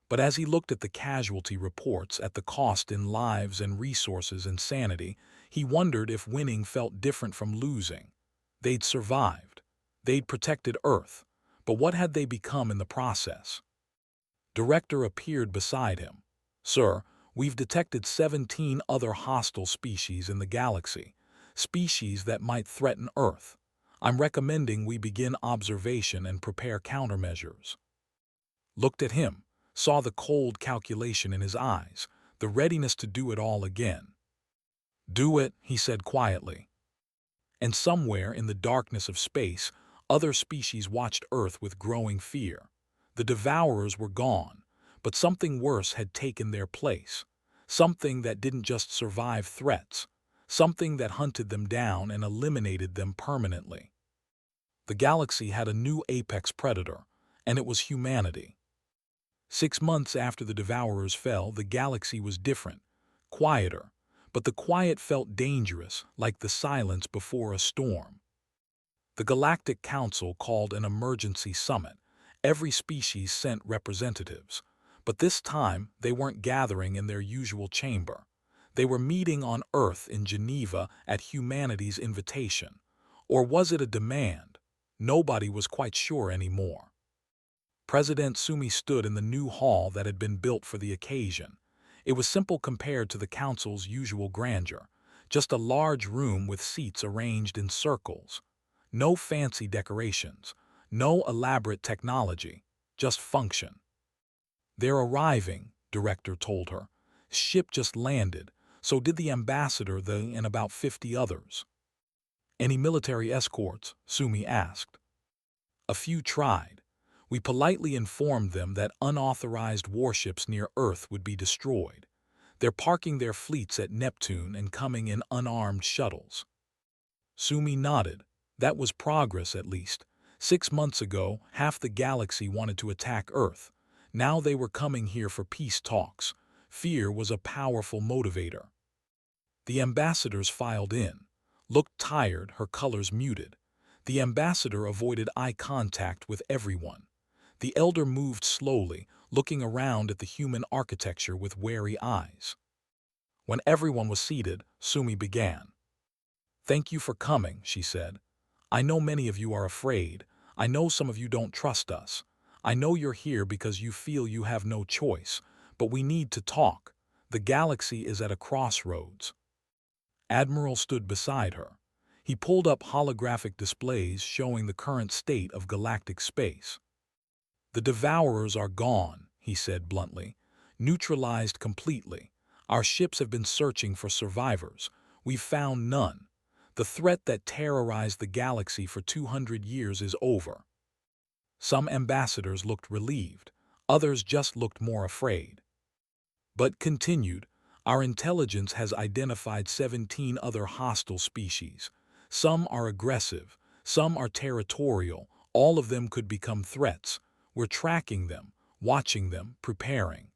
But as he looked at the casualty reports, at the cost in lives and resources and sanity, he wondered if winning felt different from losing. They'd survived. They'd protected Earth. But what had they become in the process? Director appeared beside him. Sir, we've detected 17 other hostile species in the galaxy, species that might threaten Earth. I'm recommending we begin observation and prepare countermeasures. Looked at him, saw the cold calculation in his eyes, the readiness to do it all again. Do it, he said quietly. And somewhere in the darkness of space, other species watched Earth with growing fear. The Devourers were gone, but something worse had taken their place. Something that didn't just survive threats, something that hunted them down and eliminated them permanently. The galaxy had a new apex predator, and it was humanity. 6 months after the Devourers fell, the galaxy was different, quieter, but the quiet felt dangerous, like the silence before a storm. The Galactic Council called an emergency summit. Every species sent representatives, but this time they weren't gathering in their usual chamber. They were meeting on Earth in Geneva at humanity's invitation. Or was it a demand? Nobody was quite sure anymore. President Sumi stood in the new hall that had been built for the occasion. It was simple compared to the council's usual grandeur, just a large room with seats arranged in circles. No fancy decorations, no elaborate technology, just function. They're arriving, Director told her. Ship just landed, so did the ambassador and about 50 others. Any military escorts? Sumi asked. A few tried. We politely informed them that unauthorized warships near Earth would be destroyed. They're parking their fleets at Neptune and coming in unarmed shuttles. Sumi nodded. That was progress, at least. 6 months ago, half the galaxy wanted to attack Earth. Now they were coming here for peace talks. Fear was a powerful motivator. The ambassadors filed in. Looked tired, her colors muted. The ambassador avoided eye contact with everyone. The elder moved slowly, looking around at the human architecture with wary eyes. When everyone was seated, Sumi began. Thank you for coming, she said. I know many of you are afraid. I know some of you don't trust us. I know you're here because you feel you have no choice, but we need to talk. The galaxy is at a crossroads. Admiral stood beside her. He pulled up holographic displays showing the current state of galactic space. The Devourers are gone, he said bluntly, neutralized completely. Our ships have been searching for survivors. We've found none. The threat that terrorized the galaxy for 200 years is over." Some ambassadors looked relieved. Others just looked more afraid. But continued, "Our intelligence has identified 17 other hostile species. Some are aggressive, some are territorial, all of them could become threats. We're tracking them, watching them, preparing."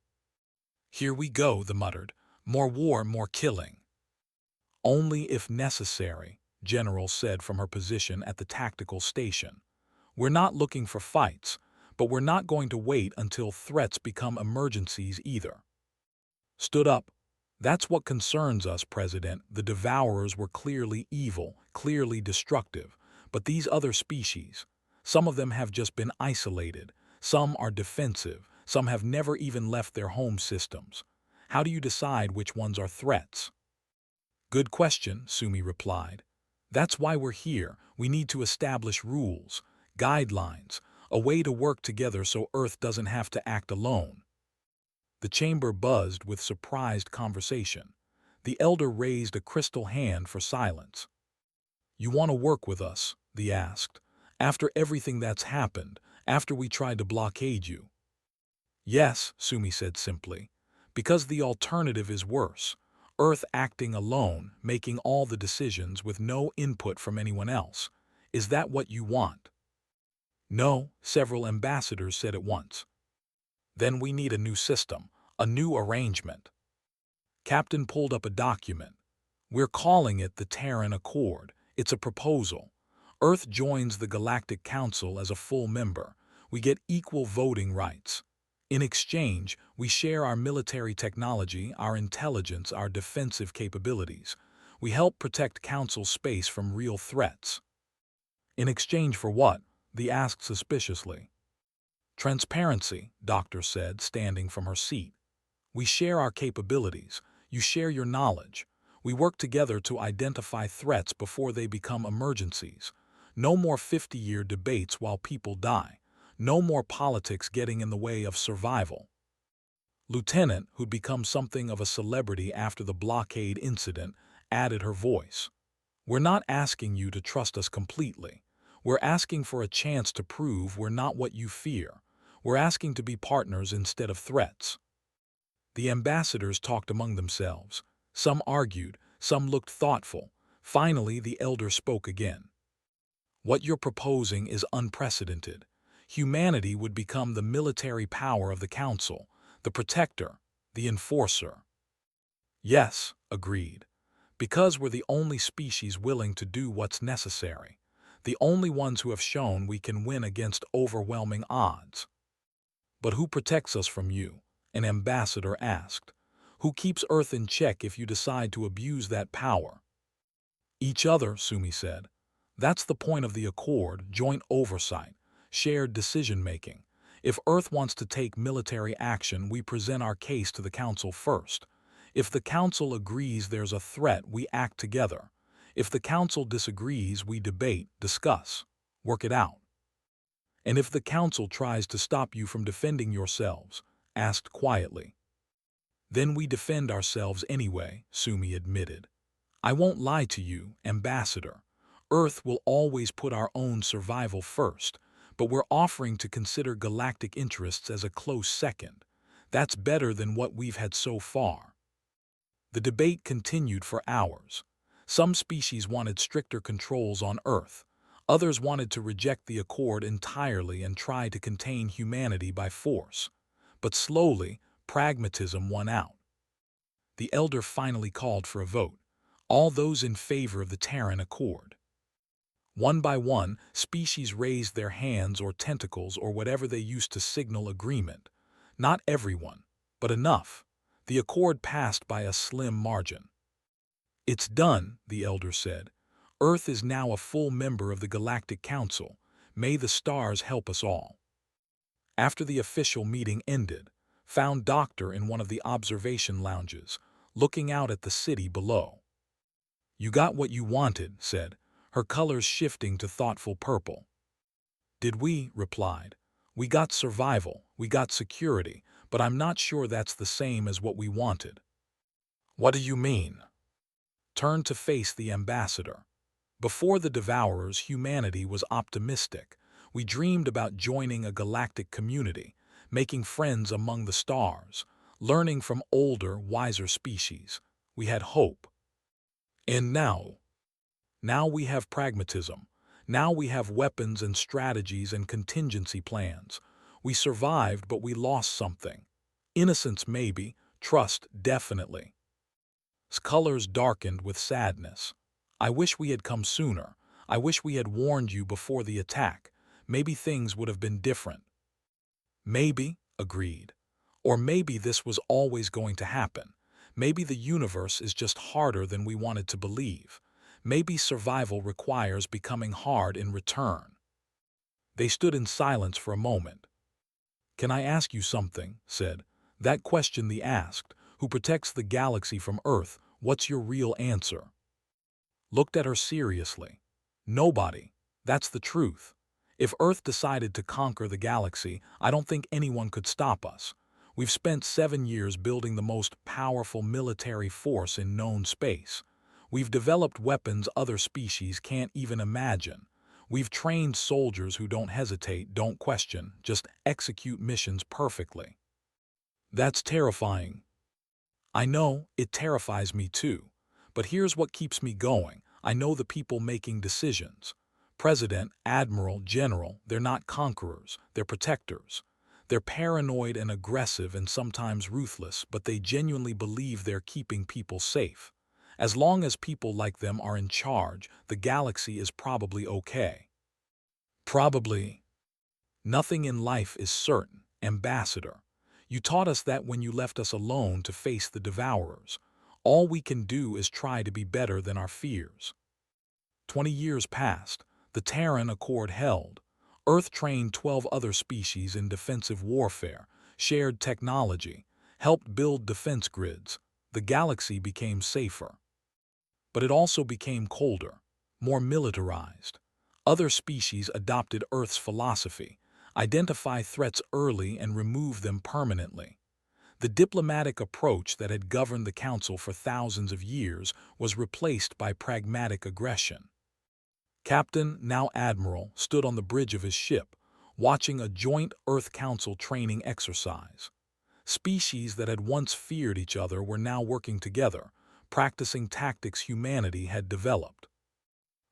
"Here we go," they muttered. "More war, more killing." "Only if necessary," General said from her position at the tactical station. "We're not looking for fights, but we're not going to wait until threats become emergencies either." Stood up. "That's what concerns us, President. The Devourers were clearly evil, clearly destructive. But these other species, some of them have just been isolated. Some are defensive. Some have never even left their home systems. How do you decide which ones are threats?" "Good question," Sumi replied. "That's why we're here. We need to establish rules, guidelines, a way to work together so Earth doesn't have to act alone." The chamber buzzed with surprised conversation. The elder raised a crystal hand for silence. "You want to work with us?" they asked. "After everything that's happened, after we tried to blockade you?" "Yes," Sumi said simply. "Because the alternative is worse. Earth acting alone, making all the decisions with no input from anyone else. Is that what you want?" "No," several ambassadors said at once. "Then we need a new system, a new arrangement." Captain pulled up a document. "We're calling it the Terran Accord. It's a proposal. Earth joins the Galactic Council as a full member. We get equal voting rights. In exchange, we share our military technology, our intelligence, our defensive capabilities. We help protect Council space from real threats." "In exchange for what?" they asked suspiciously. "Transparency," Doctor said, standing from her seat. "We share our capabilities. You share your knowledge. We work together to identify threats before they become emergencies. No more 50-year debates while people die. No more politics getting in the way of survival." Lieutenant, who'd become something of a celebrity after the blockade incident, added her voice. "We're not asking you to trust us completely. We're asking for a chance to prove we're not what you fear. We're asking to be partners instead of threats." The ambassadors talked among themselves. Some argued, some looked thoughtful. Finally, the elder spoke again. "What you're proposing is unprecedented. Humanity would become the military power of the Council, the protector, the enforcer." "Yes," agreed. "Because we're the only species willing to do what's necessary. The only ones who have shown we can win against overwhelming odds." "But who protects us from you?" an ambassador asked. "Who keeps Earth in check if you decide to abuse that power?" "Each other," Sumi said. "That's the point of the Accord, joint oversight, shared decision-making. If Earth wants to take military action, we present our case to the Council first. If the Council agrees there's a threat, we act together. If the Council disagrees, we debate, discuss, work it out." "And if the Council tries to stop you from defending yourselves?" asked quietly. "Then we defend ourselves anyway," Sumi admitted. "I won't lie to you, Ambassador. Earth will always put our own survival first, but we're offering to consider galactic interests as a close second. That's better than what we've had so far." The debate continued for hours. Some species wanted stricter controls on Earth. Others wanted to reject the Accord entirely and try to contain humanity by force. But slowly, pragmatism won out. The elder finally called for a vote. All those in favor of the Terran Accord. One by one, species raised their hands or tentacles or whatever they used to signal agreement. Not everyone, but enough. The Accord passed by a slim margin. "It's done," the elder said. "Earth is now a full member of the Galactic Council. May the stars help us all." After the official meeting ended, found Doctor in one of the observation lounges, looking out at the city below. "You got what you wanted," said, her colors shifting to thoughtful purple. "Did we?" replied. "We got survival, we got security, but I'm not sure that's the same as what we wanted." What do you mean? Turned to face the ambassador. Before the Devourers, humanity was optimistic. We dreamed about joining a galactic community, making friends among the stars, learning from older, wiser species. We had hope. And now we have pragmatism. Now we have weapons and strategies and contingency plans. We survived, but we lost something. Innocence maybe, trust definitely. His colors darkened with sadness. I wish we had come sooner. I wish we had warned you before the attack. Maybe things would have been different. Maybe, agreed. Or maybe this was always going to happen. Maybe the universe is just harder than we wanted to believe. Maybe survival requires becoming hard in return. They stood in silence for a moment. Can I ask you something? Said. That question they asked. Who protects the galaxy from Earth? What's your real answer? Looked at her seriously. Nobody. That's the truth. If Earth decided to conquer the galaxy, I don't think anyone could stop us. We've spent 7 years building the most powerful military force in known space. We've developed weapons other species can't even imagine. We've trained soldiers who don't hesitate, don't question, just execute missions perfectly. That's terrifying. I know, it terrifies me too. But here's what keeps me going. I know the people making decisions. President, admiral, general, they're not conquerors, they're protectors. They're paranoid and aggressive and sometimes ruthless, but they genuinely believe they're keeping people safe. As long as people like them are in charge, the galaxy is probably okay. Probably. Nothing in life is certain, Ambassador. You taught us that when you left us alone to face the Devourers. All we can do is try to be better than our fears. 20 years passed. The Terran Accord held. Earth trained 12 other species in defensive warfare, shared technology, helped build defense grids. The galaxy became safer. But it also became colder, more militarized. Other species adopted Earth's philosophy, identify threats early and remove them permanently. The diplomatic approach that had governed the Council for thousands of years was replaced by pragmatic aggression. Captain, now Admiral, stood on the bridge of his ship, watching a joint Earth Council training exercise. Species that had once feared each other were now working together, practicing tactics humanity had developed.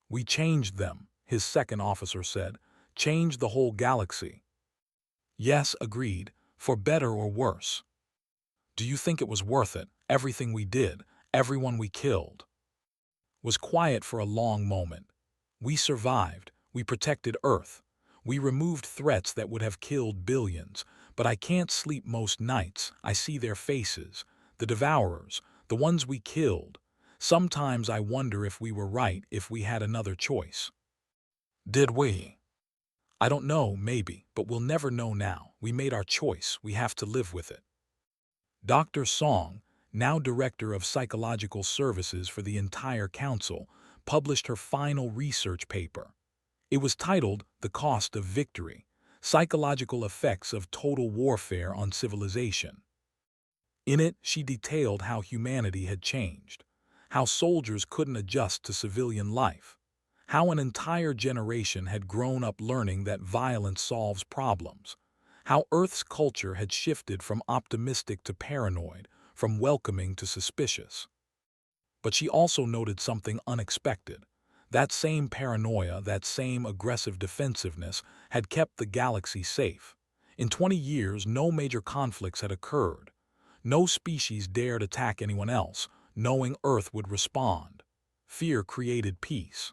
We changed them, his second officer said, changed the whole galaxy. Yes, agreed, for better or worse. Do you think it was worth it, everything we did, everyone we killed? Was quiet for a long moment. We survived, we protected Earth. We removed threats that would have killed billions, but I can't sleep most nights. I see their faces, the Devourers, the ones we killed. Sometimes I wonder if we were right, if we had another choice. Did we? I don't know, maybe, but we'll never know now. We made our choice, we have to live with it. Dr. Song, now Director of Psychological Services for the entire Council, published her final research paper. It was titled The Cost of Victory: Psychological Effects of Total Warfare on Civilization. In it, she detailed how humanity had changed, how soldiers couldn't adjust to civilian life, how an entire generation had grown up learning that violence solves problems, how Earth's culture had shifted from optimistic to paranoid, from welcoming to suspicious. But she also noted something unexpected. That same paranoia, that same aggressive defensiveness had kept the galaxy safe. In 20 years, no major conflicts had occurred. No species dared attack anyone else, knowing Earth would respond. Fear created peace.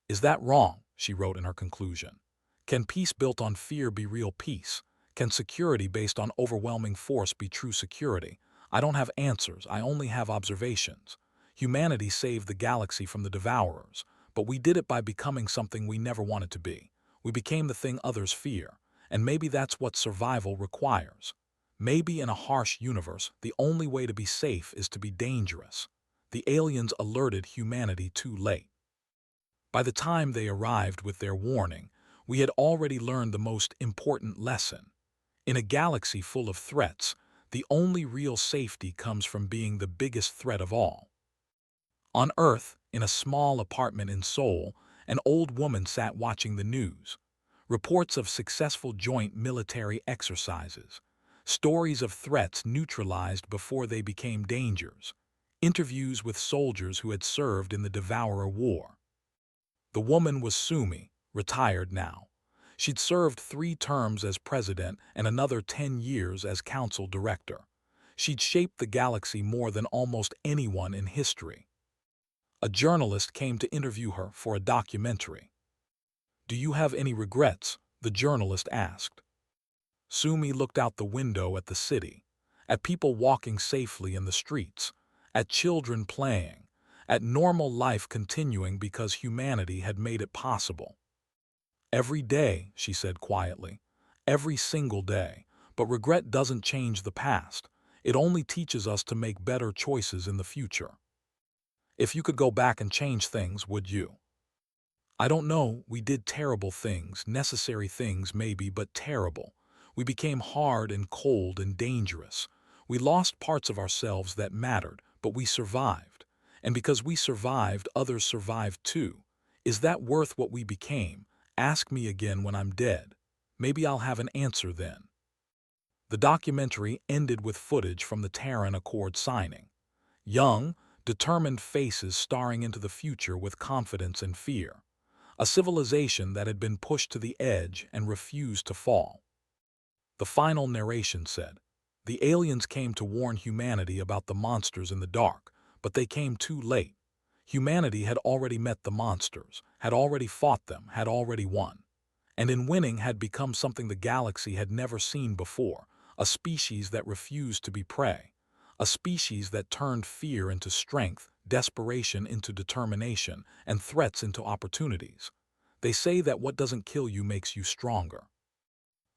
Is that wrong? She wrote in her conclusion. Can peace built on fear be real peace? Can security based on overwhelming force be true security? I don't have answers, I only have observations. Humanity saved the galaxy from the Devourers, but we did it by becoming something we never wanted to be. We became the thing others fear, and maybe that's what survival requires. Maybe in a harsh universe, the only way to be safe is to be dangerous. The aliens alerted humanity too late. By the time they arrived with their warning, we had already learned the most important lesson. In a galaxy full of threats, The only real safety comes from being the biggest threat of all. On Earth, in a small apartment in Seoul, an old woman sat watching the news. Reports of successful joint military exercises. Stories of threats neutralized before they became dangers. Interviews with soldiers who had served in the Devourer War. The woman was Sumi, retired now. She'd served 3 terms as president and another 10 years as council director. She'd shaped the galaxy more than almost anyone in history. A journalist came to interview her for a documentary. "Do you have any regrets?" the journalist asked. Sumi looked out the window at the city, at people walking safely in the streets, at children playing, at normal life continuing because humanity had made it possible. "Every day," she said quietly, "every single day, but regret doesn't change the past. It only teaches us to make better choices in the future." "If you could go back and change things, would you?" "I don't know. We did terrible things, necessary things maybe, but terrible. We became hard and cold and dangerous. We lost parts of ourselves that mattered, but we survived. And because we survived, others survived too. Is that worth what we became? Ask me again when I'm dead. Maybe I'll have an answer then." The documentary ended with footage from the Terran Accord signing. Young, determined faces staring into the future with confidence and fear. A civilization that had been pushed to the edge and refused to fall. The final narration said, "The aliens came to warn humanity about the monsters in the dark, but they came too late. Humanity had already met the monsters, had already fought them, had already won. And in winning had become something the galaxy had never seen before, a species that refused to be prey. A species that turned fear into strength, desperation into determination, and threats into opportunities. They say that what doesn't kill you makes you stronger."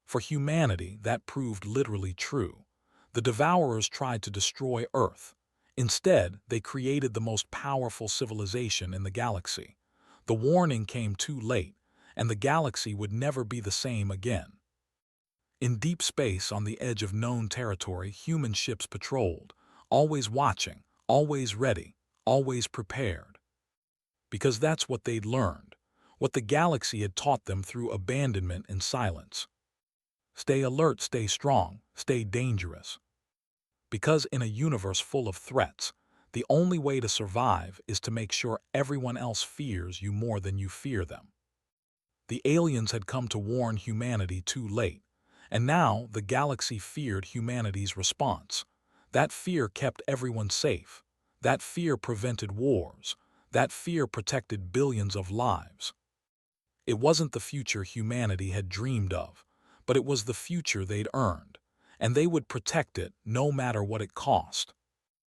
For humanity, that proved literally true. The Devourers tried to destroy Earth. Instead, they created the most powerful civilization in the galaxy. The warning came too late, and the galaxy would never be the same again. In deep space on the edge of known territory, human ships patrolled, always watching, always ready, always prepared. Because that's what they'd learned, what the galaxy had taught them through abandonment and silence. Stay alert, stay strong, stay dangerous. Because in a universe full of threats, the only way to survive is to make sure everyone else fears you more than you fear them. The aliens had come to warn humanity too late, and now the galaxy feared humanity's response. That fear kept everyone safe. That fear prevented wars. That fear protected billions of lives. It wasn't the future humanity had dreamed of, but it was the future they'd earned, and they would protect it no matter what it cost.